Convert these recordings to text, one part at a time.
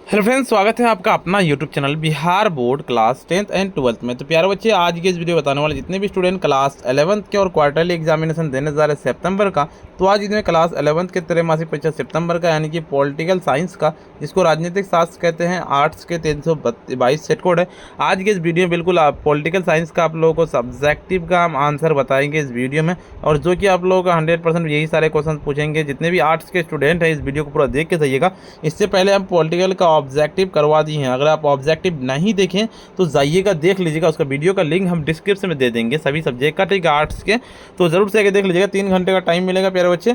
Hello friends, स्वागत है आपका अपना YouTube channel Bihar board class 10th and 12th में। तो प्यारे बच्चे, आज के इस वीडियो बताने वाले जितने भी स्टूडेंट क्लास 11th के और क्वार्टरली एग्जामिनेशन देने जा रहे हैं सितंबर का, तो आज इनमें क्लास 11th के त्रैमासिक परीक्षा सितंबर का यानी कि पॉलिटिकल साइंस का, जिसको राजनीतिक शास्त्र कहते हैं, आर्ट्स के 322 सेट कोड है। आज के इस वीडियो में बिल्कुल आप पॉलिटिकल साइंस का आप लोगों को सब्जेक्टिव का हम आंसर बताएंगे इस वीडियो में, और जो कि आप लोगों का 100% यही सारे क्वेश्चन पूछेंगे। जितने भी आर्ट्स के स्टूडेंट हैं इस वीडियो को पूरा देख के जाइएगा। इससे पहले हम पॉलिटिकल का ऑब्जेक्टिव करवा दिए हैं। अगर आप ऑब्जेक्टिव नहीं देखें तो जाइएगा, देख लीजिएगा। उसका वीडियो का लिंक हम डिस्क्रिप्शन में दे देंगे सभी सब्जेक्ट का, ठीक है, आर्ट्स के। तो जरूर से आके देख लीजिएगा। 3 घंटे का टाइम मिलेगा प्यारे बच्चे।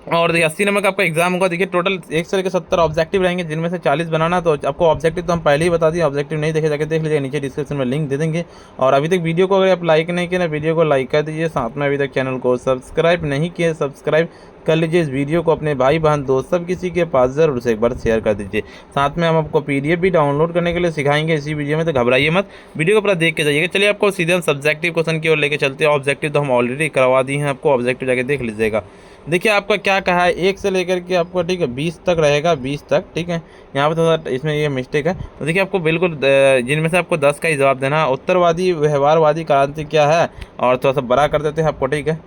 और देखिए 80 नंबर का आपका एग्जाम होगा। देखिए टोटल 1 से लेकर 70 ऑब्जेक्टिव रहेंगे, जिनमें से 40 बनाना। तो आपको ऑब्जेक्टिव तो हम पहले ही बता दिए, ऑब्जेक्टिव नहीं देखे जाके देख लीजिए, नीचे डिस्क्रिप्शन में लिंक दे देंगे। और अभी तक वीडियो को अगर आप लाइक नहीं किए ना, वीडियो को लाइक कर दीजिए। साथ में अभी तक चैनल को सब्सक्राइब नहीं किए, सब्सक्राइब कर लीजिए। इस वीडियो को अपने भाई बहन दोस्त सब किसी के पास जरूर से एक बार शेयर कर दीजिए। साथ में हम आपको PDF भी डाउनलोड करने के लिए सिखाएंगे इसी वीडियो में, तो घबराइए मत, वीडियो को पूरा देख के जाइएगा। चलिए आपको सीधे हम सब्जेक्टिव क्वेश्चन की ओर लेके चलते हैं। ऑब्जेक्टिव तो हम ऑलरेडी करवा दिए हैं आपको, ऑब्जेक्टिव जाके देख लीजिएगा। देखिए आपका क्या कहा है, 1 से लेकर के आपको, ठीक है, 20 तक रहेगा, 20 तक, ठीक है। यहाँ पे थोड़ा इसमें ये मिस्टेक है। तो देखिए आपको बिल्कुल जिनमें से आपको 10 का ही जवाब देना है। उत्तरवादी व्यवहारवादी क्रांति क्या है, और थोड़ा सा बड़ा कर देते हैं आपको, ठीक है।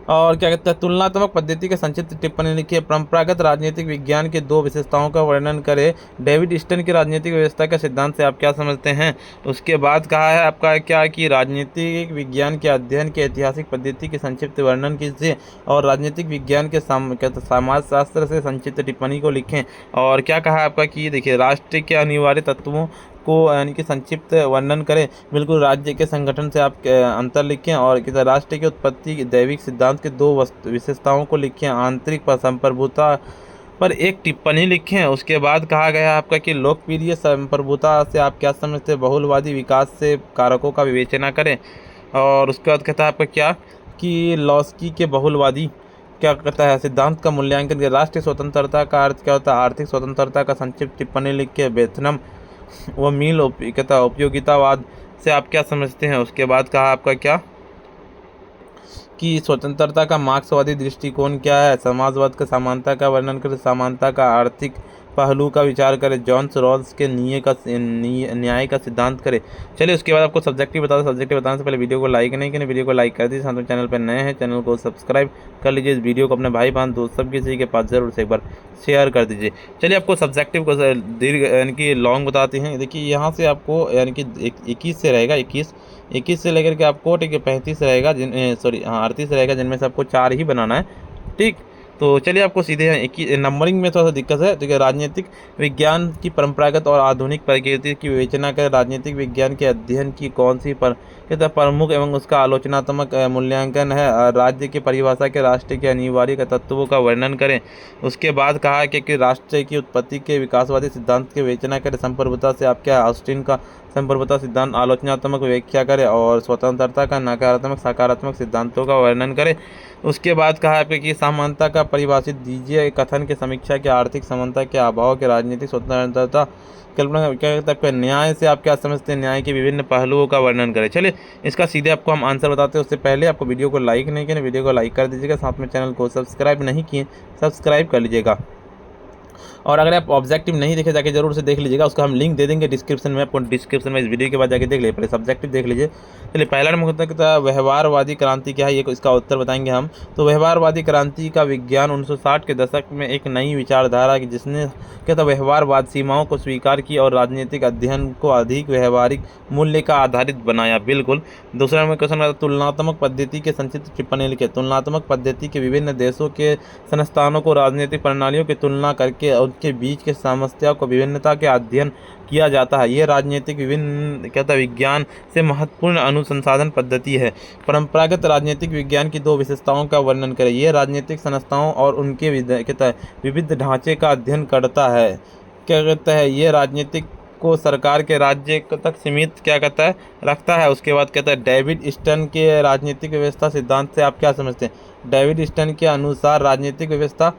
और क्या कहते हैं, तुलनात्मक पद्धति के संक्षिप्त टिप्पणी लिखिए। परंपरागत राजनीतिक विज्ञान के 2 विशेषताओं का वर्णन करें। डेविड स्टन की राजनीतिक व्यवस्था के सिद्धांत से आप क्या समझते हैं। उसके बाद कहा है आपका क्या कि राजनीतिक विज्ञान के अध्ययन के ऐतिहासिक पद्धति के संक्षिप्त वर्णन कीजिए, और राजनीतिक विज्ञान के समाजशास्त्र से संक्षिप्त टिप्पणी को लिखें। और क्या कहा है आपका कि देखिए राष्ट्र के अनिवार्य तत्वों को यानी कि संक्षिप्त वर्णन करें। बिल्कुल, राज्य के संगठन से आप अंतर लिखें। और राष्ट्र की उत्पत्ति दैविक सिद्धांत के 2 विशेषताओं को लिखें। आंतरिक संप्रभुता पर एक टिप्पणी लिखें। उसके बाद कहा गया आपका कि लोकप्रिय संप्रभुता से आप क्या समझते हैं। बहुलवादी विकास से कारकों का विवेचना करें। और उसके बाद कहता है आपका क्या कि लॉस्की के बहुलवादी क्या कहता है सिद्धांत का मूल्यांकन करें। राष्ट्रीय स्वतंत्रता का अर्थ क्या होता है। आर्थिक स्वतंत्रता का संक्षिप्त टिप्पणी लिख के वेतनम व मील कहता उपयोगितावाद से आप क्या समझते हैं। उसके बाद कहा आपका क्या कि स्वतंत्रता का मार्क्सवादी दृष्टिकोण क्या है। समाजवाद का समानता का वर्णन करें। समानता का आर्थिक पहलू का विचार करें। जॉन रॉल्स के न्याय का सिद्धांत करें। चलिए उसके बाद आपको सब्जेक्टिव बता दो। सब्जेक्टिव बताने से पहले वीडियो को लाइक नहीं करें, वीडियो को लाइक कर दीजिए। साथ में चैनल पर नए हैं, चैनल को सब्सक्राइब कर लीजिए। इस वीडियो को अपने भाई बहन दोस्त सब किसी के पास जरूर से एक बार शेयर कर दीजिए। चलिए आपको सब्जेक्टिव को दीर्घ यानी कि लॉन्ग बताते हैं। देखिए यहाँ से आपको यानी कि 21 से रहेगा, 21 से लेकर के आपको, ठीक है, 35 रहेगा, 38 रहेगा, जिनमें से आपको 4 ही बनाना है, ठीक। तो चलिए आपको सीधे नंबरिंग में थोड़ा सा दिक्कत है। तो राजनीतिक विज्ञान की परंपरागत और आधुनिक प्रकृति की विवेचना कर। राजनीतिक विज्ञान के अध्ययन की कौन सी प्रमुख एवं उसका आलोचनात्मक मूल्यांकन है। राज्य की परिभाषा के राष्ट्र के अनिवार्य तत्वों का वर्णन करें। उसके बाद कहा है कि राष्ट्र की उत्पत्ति के विकासवादी सिद्धांत की विवेचना करें। संप्रभुता से आप क्या ऑस्टिन का संप्रभुता सिद्धांत आलोचनात्मक व्याख्या करें। और स्वतंत्रता का नकारात्मक सकारात्मक सिद्धांतों का वर्णन करें। उसके बाद कहा है कि समानता का परिभाषित दीजिए। कथन की समीक्षा के आर्थिक समानता के अभाव के राजनीतिक स्वतंत्रता कल्पना क्या कहते हैं। न्याय से आप क्या समझते हैं। न्याय के विभिन्न पहलुओं का वर्णन करें। चलिए इसका सीधे आपको हम आंसर बताते हैं। उससे पहले आपको वीडियो को लाइक नहीं किया, वीडियो को लाइक कर दीजिएगा। साथ में चैनल को सब्सक्राइब नहीं किए, सब्सक्राइब कर लीजिएगा। और अगर आप ऑब्जेक्टिव नहीं देखे जाके जरूर से देख लीजिएगा, उसका हम लिंक दे देंगे डिस्क्रिप्शन में। आपको डिस्क्रिप्शन में इस वीडियो के बाद जाके देख लीजिए। पहले सब्जेक्टिव देख लीजिए। चलिए पहला नंबर कहता है व्यवहारवादी क्रांति क्या है, ये इसका उत्तर बताएंगे हम। तो व्यवहारवादी क्रांति का विज्ञान 1960 के दशक में एक नई विचारधारा की, जिसने कहता व्यवहारवाद सीमाओं को स्वीकार की और राजनीतिक अध्ययन को अधिक व्यवहारिक मूल्य का आधारित बनाया। बिल्कुल। दूसरा नंबर क्वेश्चन, तुलनात्मक पद्धति के संक्षिप्त टिप्पणी लिखे। तुलनात्मक पद्धति के विभिन्न देशों के संस्थानों को राजनीतिक प्रणालियों की तुलना करके उनके बीच के समस्या को विभिन्नता के अध्ययन किया जाता है। यह राजनीतिक विभिन्न कहता विज्ञान से महत्वपूर्ण अनुसंधान पद्धति है। परंपरागत राजनीतिक विज्ञान की 2 विशेषताओं का वर्णन करें। यह राजनीतिक संस्थाओं और उनके विविध ढांचे का अध्ययन करता है। क्या कहता है, यह राजनीतिक को सरकार के राज्य तक सीमित क्या कहता है रखता है। उसके बाद कहता है डेविड स्टन के राजनीतिक व्यवस्था सिद्धांत से आप क्या समझते हैं। डेविड स्टन के अनुसार राजनीतिक व्यवस्था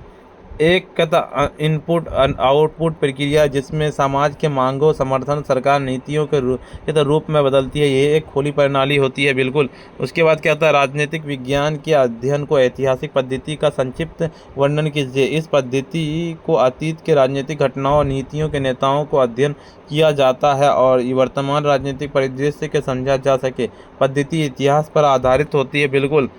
एक कहता इनपुट आउटपुट प्रक्रिया जिसमें समाज के मांगों समर्थन सरकार नीतियों के रूप में बदलती है, ये एक खुली प्रणाली होती है बिल्कुल। उसके बाद क्या होता है, राजनीतिक विज्ञान के अध्ययन को ऐतिहासिक पद्धति का संक्षिप्त वर्णन कीजिए। इस पद्धति को अतीत के राजनीतिक घटनाओं और नीतियों के नेताओं को अध्ययन किया जाता है और वर्तमान राजनीतिक परिदृश्य के समझा जा सके। पद्धति इतिहास पर आधारित होती है बिल्कुल।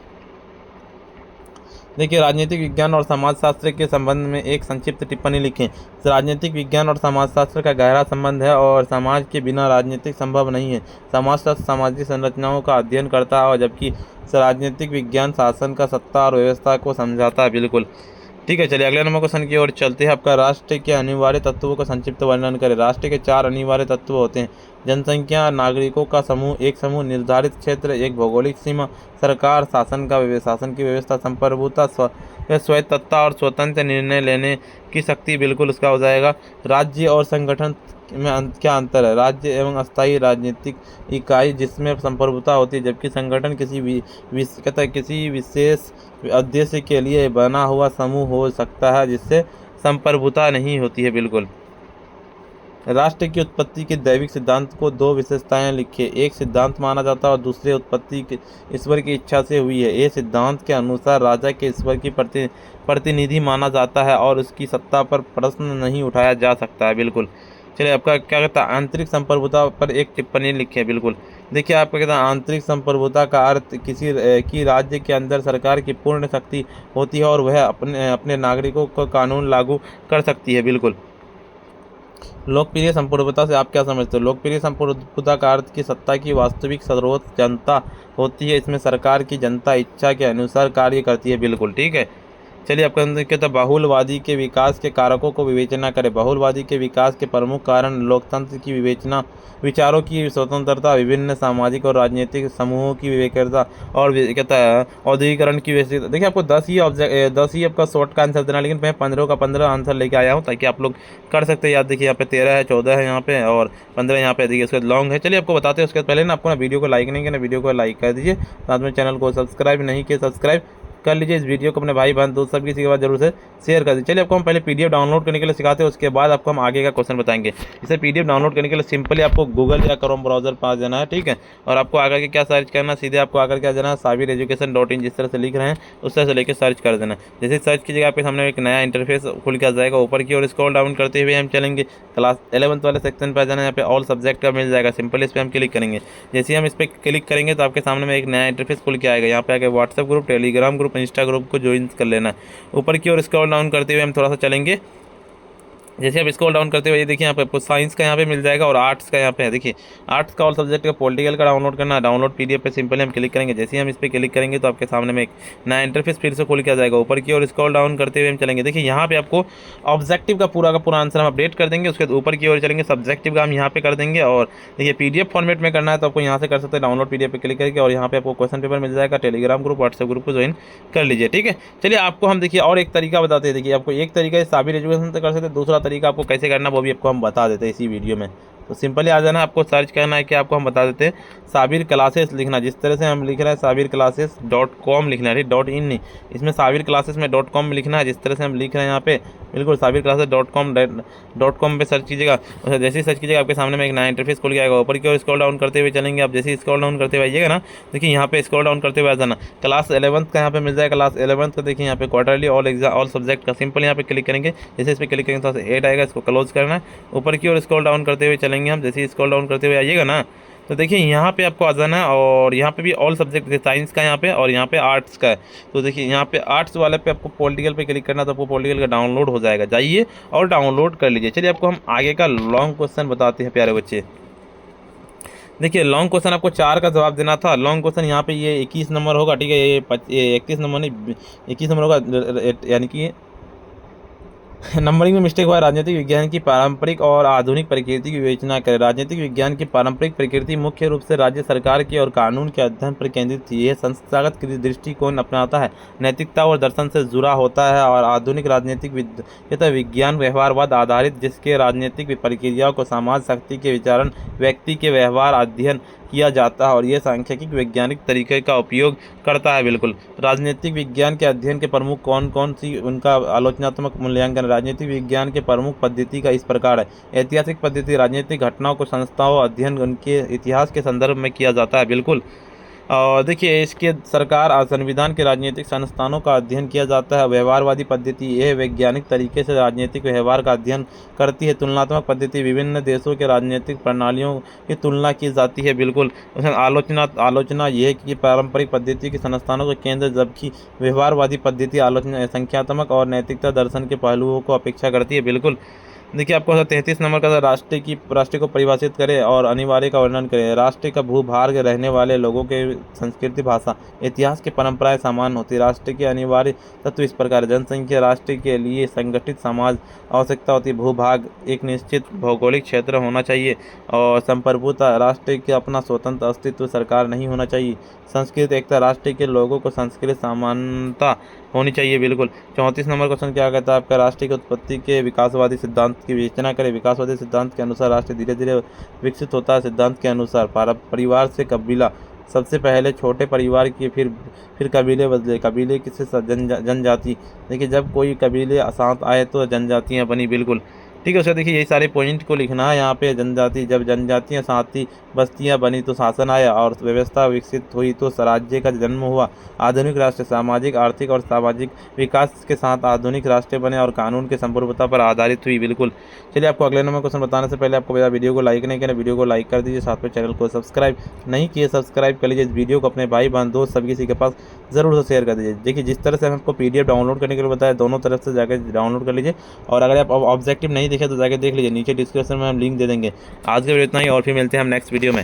देखिए, राजनीतिक विज्ञान और समाजशास्त्र के संबंध में एक संक्षिप्त टिप्पणी लिखें। राजनीतिक विज्ञान और समाजशास्त्र का गहरा संबंध है और समाज के बिना राजनीतिक संभव नहीं है। समाजशास्त्र सामाजिक संरचनाओं का अध्ययन करता है और जबकि राजनीतिक विज्ञान शासन का सत्ता और व्यवस्था को समझाता है बिल्कुल। ठीक है, चलिए अगले नंबर क्वेश्चन की ओर चलते हैं। आपका राष्ट्र के अनिवार्य तत्वों का संक्षिप्त वर्णन करें। राष्ट्र के 4 अनिवार्य तत्व होते हैं: जनसंख्या, नागरिकों का समूह, एक समूह, निर्धारित क्षेत्र, एक भौगोलिक सीमा, सरकार, शासन की व्यवस्था, संप्रभुता, स्वायत्तता और स्वतंत्र निर्णय लेने की शक्ति बिल्कुल उसका हो जाएगा। राज्य और संगठन में क्या अंतर है? राज्य एवं अस्थायी राजनीतिक इकाई जिसमें संप्रभुता होती है, जबकि संगठन किसी विशेष उद्देश्य के लिए बना हुआ समूह हो सकता है जिससे संप्रभुता नहीं होती है बिल्कुल। राष्ट्र की उत्पत्ति के दैविक सिद्धांत को 2 विशेषताएं लिखिए। एक सिद्धांत माना जाता है और दूसरे उत्पत्ति ईश्वर की इच्छा से हुई है। ये सिद्धांत के अनुसार राजा के ईश्वर की प्रतिनिधि माना जाता है और उसकी सत्ता पर प्रश्न नहीं उठाया जा सकता है बिल्कुल। चलिए, आपका क्या कहता है, आंतरिक संप्रभुता पर एक टिप्पणी लिखिए बिल्कुल। देखिए, आपका कहता है आंतरिक संप्रभुता का अर्थ किसी की राज्य के अंदर सरकार की पूर्ण शक्ति होती है और वह अपने नागरिकों को कानून लागू कर सकती है बिल्कुल। लोकप्रिय संप्रभुता से आप क्या समझते हो? लोकप्रिय संप्रभुता का अर्थ की सत्ता की वास्तविक स्रोत जनता होती है। इसमें सरकार की जनता इच्छा के अनुसार कार्य करती है बिल्कुल। ठीक है, चलिए आपका कहता है बहुलवादी के विकास के कारकों को विवेचना करें। बहुलवादी के विकास के प्रमुख कारण लोकतंत्र की विवेचना, विचारों की स्वतंत्रता, विभिन्न सामाजिक और राजनीतिक समूहों की विवेकता और कहता है औद्योगिकरण की विस्तृत। देखिए, आपको 10 ही आपका शॉर्ट का आंसर देना, लेकिन मैं 15 का 15 आंसर लेके आया हूँ ताकि आप लोग कर सकते हैं याद। देखिए, यहाँ पे 13 है, 14 है यहाँ पे और 15 यहाँ पे। देखिए, उसके बाद लॉन्ग है। चलिए आपको बताते हैं। उसके बाद पहले ना आपको ना वीडियो को लाइक नहीं करना, वीडियो को लाइक कर दीजिए, साथ में चैनल को सब्सक्राइब नहीं किया सब्सक्राइब कर लीजिए। इस वीडियो को अपने भाई बहन दोस्त सब किसी के बाद जरूर से शेयर कर दीजिए। चलिए आपको हम पहले पीडीएफ डाउनलोड करने के लिए सिखाते हैं, उसके बाद आपको हम आगे का क्वेश्चन बताएंगे। इसे पीडीएफ डाउनलोड करने के लिए सिंपली आपको गूगल या क्रोम ब्राउजर पर आ जाना है। ठीक है, और आपको आकर के क्या सर्च करना, सीधे आपको आकर के आ जाना है sabireducation.in, जिस तरह से लिख रहे हैं उस तरह से लेकर सर्च कर देना। जैसे सर्च कीजिएगा आपके सामने एक नया इंटरफेस खुल के आ जाएगा। ऊपर की ओर स्क्रॉल डाउन करते हुए हम चलेंगे, क्लास 11th वाले सेक्शन पर आ जाना है। यहाँ पे ऑल सब्जेक्ट का मिल जाएगा, सिंपल इस पर हम क्लिक करेंगे। जैसे ही हम इस पर क्लिक करेंगे तो आपके सामने में एक नया इंटरफेस खुल के आएगा। यहाँ पे आगे WhatsApp group, Telegram group, Insta group को ज्वाइन कर लेना। ऊपर की ओर स्क्रॉल डाउन करते हुए हम थोड़ा सा चलेंगे। जैसे आप स्क्रॉल डाउन करते हुए ये देखिए यहाँ पे आपको साइंस का यहाँ पे मिल जाएगा और आर्ट्स का यहाँ पे है। देखिए, आर्ट्स का ऑल सब्जेक्ट का पॉलिटिकल का डाउनलोड करना है। डाउनलोड पीडीएफ पे सिंपली हम क्लिक करेंगे। जैसे ही हम इस पर क्लिक करेंगे तो आपके सामने में एक नया इंटरफेस फिर से खोल के आ जाएगा। ऊपर की ओर स्क्रॉल डाउन करते हुए हम चलेंगे। देखिए, यहाँ पे आपको ऑब्जेक्टिव का पूरा आंसर हम अपडेट कर देंगे। उसके बाद ऊपर की ओर चलेंगे, सब्जेक्टिव का हम यहाँ पे कर देंगे। और देखिए, पीडीएफ फॉर्मेट में करना है तो आपको यहाँ से कर सकते हैं, डाउनलोड पीडीएफ पे क्लिक करके, और यहाँ पे आपको क्वेश्चन पेपर मिल जाएगा। टेलीग्राम ग्रुप, व्हाट्सएप ग्रुप को ज्वाइन कर लीजिए। ठीक है, चलिए आपको हम देखिए और एक तरीका बताते हैं। देखिए, आपको एक तरीका साबिर एजुकेशन से कर सकते हैं, दूसरा तरीका आपको कैसे करना वो भी आपको हम बता देते हैं इसी वीडियो में। तो सिंपली आ जाना, आपको सर्च करना है कि आपको हम बता देते हैं साबिर क्लासेस लिखना, जिस तरह से हम लिख रहे हैं sabirclasses.com लिखना है, .in नहीं। इसमें साबिर क्लासेस में .com लिखना है, जिस तरह से हम लिख रहे हैं यहाँ पे बिल्कुल sabirclasses.com पे सर्च कीजिएगा। जैसे ही सर्च कीजिएगा आपके सामने में एक नया इंटरफेस खुल जाएगा। ऊपर की ओर स्क्रॉल डाउन करते हुए चलेंगे। आप जैसे ही स्क्रॉल डाउन करते हुए आइएगा ना, देखिए यहाँ पे स्क्रॉल डाउन करते हुए आ जाना, क्लास 11th का यहाँ पे मिल जाएगा। क्लास 11th का देखिए यहाँ पे क्वार्टरली ऑल सब्जेक्ट का सिंपल यहाँ पे क्लिक करेंगे। जैसे इस पर क्लिक करेंगे तो 8 आएगा, इसको क्लोज करना है। ऊपर की ओर स्क्रॉल डाउन करते हुए चलेंगे हम। जैसे ही स्क्रॉल डाउन करते हुए आइएगा ना, तो देखिए यहाँ पे आपको आ जाना है और यहाँ पे भी ऑल सब्जेक्ट है, साइंस का यहाँ पे और यहाँ पे आर्ट्स का है। तो देखिए यहाँ पे आर्ट्स वाले पे आपको पॉलिटिकल पे क्लिक करना, तो आपको पॉलिटिकल का डाउनलोड हो जाएगा। जाइए और डाउनलोड कर लीजिए। चलिए आपको हम आगे का लॉन्ग क्वेश्चन बताते हैं प्यारे बच्चे। देखिए, लॉन्ग क्वेश्चन आपको 4 का जवाब देना था। लॉन्ग क्वेश्चन यहाँ पे ये 21 नंबर होगा। ठीक है, ये 31 नंबर नहीं 21 नंबर होगा, यानी कि नंबरिंग में मिस्टेक हुआ। राजनीतिक विज्ञान की पारंपरिक और आधुनिक प्रकृति की विवेचना करें। राजनीतिक विज्ञान की पारंपरिक प्रकृति मुख्य रूप से राज्य सरकार के और कानून के अध्ययन पर केंद्रित थी। यह संस्थागत दृष्टिकोण अपनाता है, नैतिकता और दर्शन से जुड़ा होता है। और आधुनिक राजनीतिक विज्ञान व्यवहारवाद आधारित, जिसके राजनीतिक प्रक्रियाओं को समाज शक्ति के विचारण, व्यक्ति के व्यवहार अध्ययन किया जाता है और यह सांख्यिकी वैज्ञानिक तरीके का उपयोग करता है। बिल्कुल। राजनीतिक विज्ञान के अध्ययन के प्रमुख कौन कौन सी उनका आलोचनात्मक मूल्यांकन। राजनीतिक विज्ञान के प्रमुख पद्धति का इस प्रकार है। ऐतिहासिक पद्धति, राजनीतिक घटनाओं को संस्थाओं अध्ययन उनके इतिहास के संदर्भ में किया जाता है। बिल्कुल। और देखिए इसके सरकार और संविधान के राजनीतिक संस्थानों का अध्ययन किया जाता है। व्यवहारवादी पद्धति, यह वैज्ञानिक तरीके से राजनीतिक व्यवहार का अध्ययन करती है। तुलनात्मक पद्धति, विभिन्न देशों के राजनीतिक प्रणालियों की तुलना की जाती है। बिल्कुल। आलोचना यह है कि पारंपरिक पद्धति के संस्थानों के केंद्र, जबकि व्यवहारवादी पद्धति आलोचना संख्यात्मक और नैतिकता दर्शन के पहलुओं को अपेक्षा करती है। बिल्कुल। देखिए आपको 33 नंबर का राष्ट्र को परिभाषित करें और अनिवार्य का वर्णन करें। राष्ट्र का भूभाग रहने वाले लोगों के संस्कृति, भाषा, इतिहास की परंपराएं समान होती है। राष्ट्र के अनिवार्य तत्व इस प्रकार: जनसंख्या, राष्ट्र के लिए संगठित समाज आवश्यकता होती है। भूभाग, एक निश्चित भौगोलिक क्षेत्र होना चाहिए। और संप्रभुता, राष्ट्र के अपना स्वतंत्र अस्तित्व, सरकार नहीं होना चाहिए। संस्कृति एकता, राष्ट्र के लोगों को संस्कृत समानता होनी चाहिए। बिल्कुल। 34 नंबर क्वेश्चन क्या कहता है आपका? राष्ट्र की उत्पत्ति के विकासवादी सिद्धांत की विवेचना करें। विकासवादी सिद्धांत के अनुसार राष्ट्र धीरे धीरे विकसित होता है। सिद्धांत के अनुसार परिवार से कबीला, सबसे पहले छोटे परिवार की, फिर कबीले बदले, कबीले किसे जनजाति। देखिए जब कोई कबीले साथ आए तो जनजातियाँ बनी। बिल्कुल। ठीक है। उसका देखिए यही सारे पॉइंट को लिखना है यहाँ पे। जनजाति, जब जनजातियाँ साथी बस्तियाँ बनी तो शासन आया और व्यवस्था विकसित हुई तो राज्य का जन्म हुआ। आधुनिक राष्ट्र सामाजिक, आर्थिक और सामाजिक विकास के साथ आधुनिक राष्ट्र बने और कानून के संप्रभुता पर आधारित हुई। बिल्कुल। चलिए आपको अगले नंबर क्वेश्चन बताने से पहले आपको बता, वीडियो को लाइक नहीं करें, वीडियो को लाइक कर दीजिए, साथ में चैनल को सब्सक्राइब नहीं किए सब्सक्राइब कर लीजिए। इस वीडियो को अपने भाई बहन दोस्त सभी किसी के पास ज़रूर से शेयर कर दीजिए। देखिए जिस तरह से हमको PDF डाउनलोड करने के लिए बताया, दोनों तरफ से जाकर डाउनलोड कर लीजिए। और अगर आप ऑब्जेक्टिव नहीं देखे तो जाके देख लीजिए, नीचे डिस्क्रिप्शन में हम लिंक दे देंगे। आज के वीडियो इतना ही, और फिर मिलते हैं हम नेक्स्ट वीडियो में।